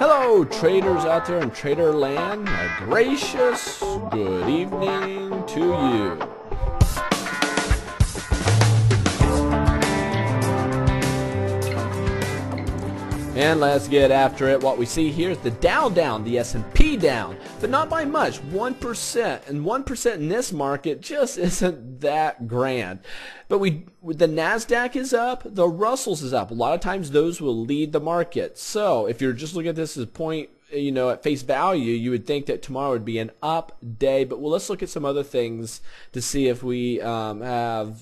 Hello, traders out there in trader land. A gracious good evening to you. And let's get after it. What we see here is the Dow down, the S&P down, but not by much, 1%. And 1% in this market just isn't that grand. But the NASDAQ is up, the Russell's is up. A lot of times those will lead the market. So if you're just looking at this as point, at face value, you would think that tomorrow would be an up day. But let's look at some other things to see if we have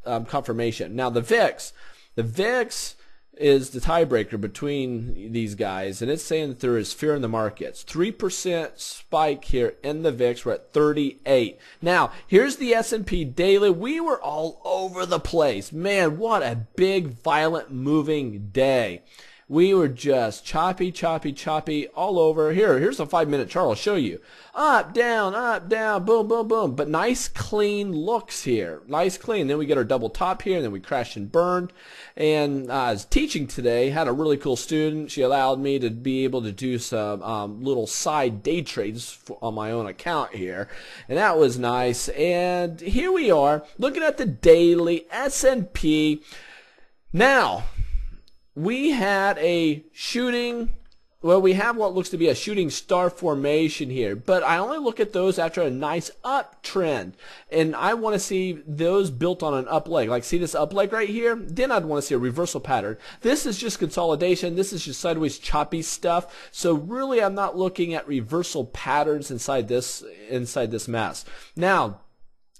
confirmation. Now the VIX is the tiebreaker between these guys, and it's saying that there is fear in the markets. 3% spike here in the VIX. We're at 38. Now, here's the S&P daily. We were all over the place. Man, what a big, violent, moving day. We were just choppy all over. Here's a 5-minute chart. I'll show you. Up, down, boom, boom, boom. But nice, clean looks here. Nice, clean. Then we get our double top here, and then we crashed and burned. And I was teaching today, had a really cool student. She allowed me to be able to do some little side day trades on my own account here. And that was nice. And here we are, looking at the daily S&P. Now, we had we have what looks to be a shooting star formation here, but I only look at those after a nice uptrend, and I want to see those built on an up leg. Like, see this up leg right here? Then I'd want to see a reversal pattern. This is just consolidation. This is just sideways choppy stuff. So really, I'm not looking at reversal patterns inside this mess. Now,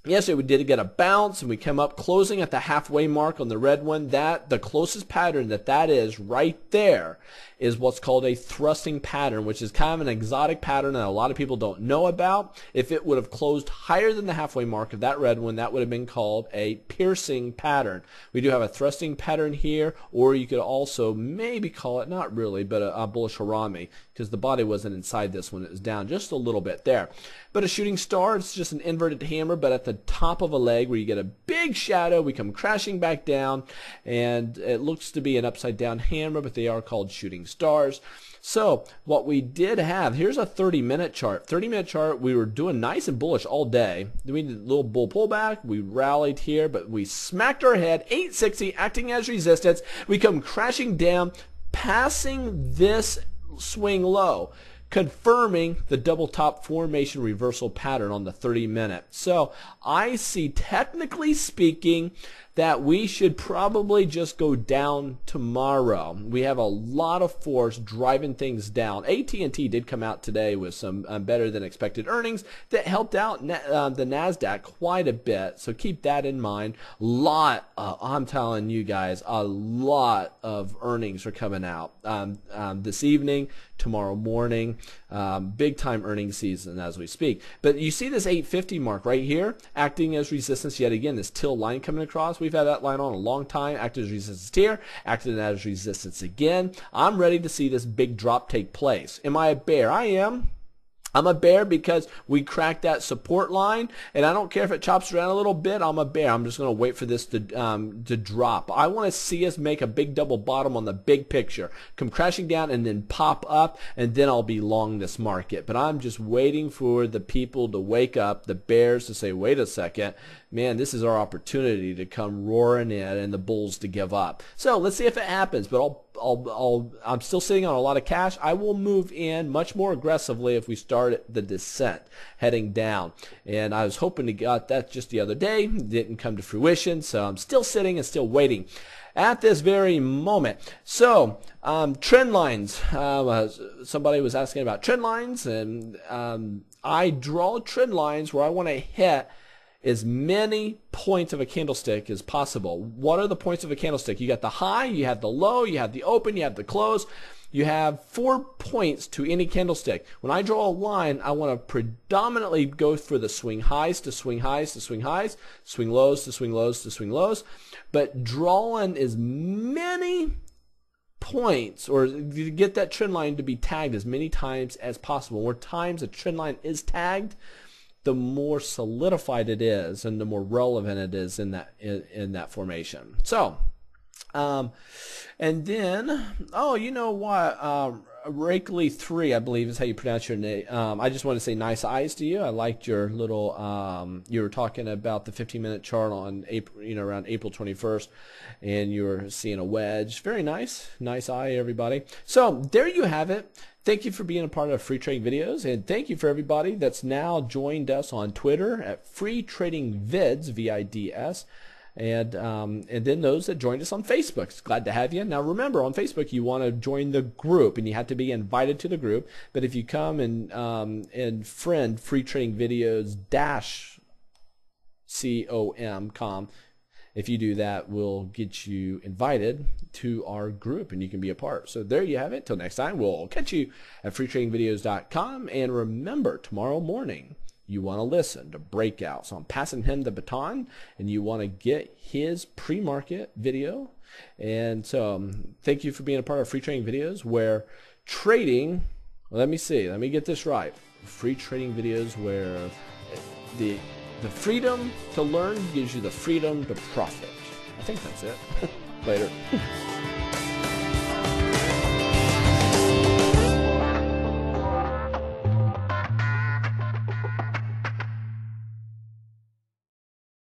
yesterday we did get a bounce, and we came up closing at the halfway mark on the red one. The closest pattern that is right there is what's called a thrusting pattern, which is kind of an exotic pattern that a lot of people don't know about. If it would have closed higher than the halfway mark of that red one, that would have been called a piercing pattern. We do have a thrusting pattern here, or you could also maybe call it, not really, but a bullish harami, because the body wasn't inside this one. It was down just a little bit there. But a shooting star, it's just an inverted hammer, but at the top of a leg where you get a big shadow, we come crashing back down, and it looks to be an upside down hammer, but they are called shooting stars. So what we did have, here's a 30-minute chart. 30-minute chart, we were doing nice and bullish all day. Then we did a little bull pullback. We rallied here, but we smacked our head. 860 acting as resistance. We come crashing down, passing this swing low, confirming the double top formation reversal pattern on the 30-minute. So I see, technically speaking, that we should probably just go down tomorrow. We have a lot of force driving things down. AT&T did come out today with some better than expected earnings that helped out the NASDAQ quite a bit. So keep that in mind. I'm telling you guys, a lot of earnings are coming out this evening, tomorrow morning. Big time earnings season as we speak. But you see this 850 mark right here acting as resistance yet again. This till line coming across. We've had that line on a long time. Acted as resistance here, acted as resistance again. I'm ready to see this big drop take place. Am I a bear? I am. I'm a bear because we cracked that support line, and I don't care if it chops around a little bit. I'm a bear. I'm just going to wait for this to drop. I want to see us make a big double bottom on the big picture, come crashing down and then pop up, and then I'll be long this market. But I'm just waiting for the people to wake up, the bears to say, wait a second, man, this is our opportunity to come roaring in, and the bulls to give up. So let's see if it happens. But I'm still sitting on a lot of cash. I will move in much more aggressively if we start the descent heading down. And I was hoping to get that just the other day. Didn't come to fruition. So I'm still sitting and still waiting at this very moment. So trend lines. Somebody was asking about trend lines, and I draw trend lines where I want to hit as many points of a candlestick as possible. What are the points of a candlestick? You got the high, you have the low, you have the open, you have the close. You have 4 points to any candlestick. When I draw a line, I want to predominantly go for the swing highs to swing highs to swing highs, swing lows to swing lows to swing lows, but drawing as many points, or get that trend line to be tagged as many times as possible. More times a trend line is tagged, the more solidified it is and the more relevant it is in that formation. So and then, oh, you know what, Rakely 3, I believe is how you pronounce your name. I just want to say nice eyes to you. I liked your little, you were talking about the 15-minute chart on April, around April 21st, and you were seeing a wedge. Very nice. Nice eye, everybody. So there you have it. Thank you for being a part of Free Trading Videos, and thank you for everybody that's now joined us on Twitter at Free Trading Vids, V-I-D-S. And then those that joined us on Facebook. It's glad to have you. Now remember, on Facebook you want to join the group, and you have to be invited to the group. But if you come and friend Free Trading Videos -com, if you do that, we'll get you invited to our group, and you can be a part. So there you have it. Till next time, we'll catch you at freetradingvideos.com. And remember, tomorrow morning, you want to listen to Breakout. So I'm passing him the baton, and you want to get his pre-market video. And so thank you for being a part of Free Trading Videos, where trading, let me get this right. Free Trading Videos, where the freedom to learn gives you the freedom to profit. I think that's it. Later.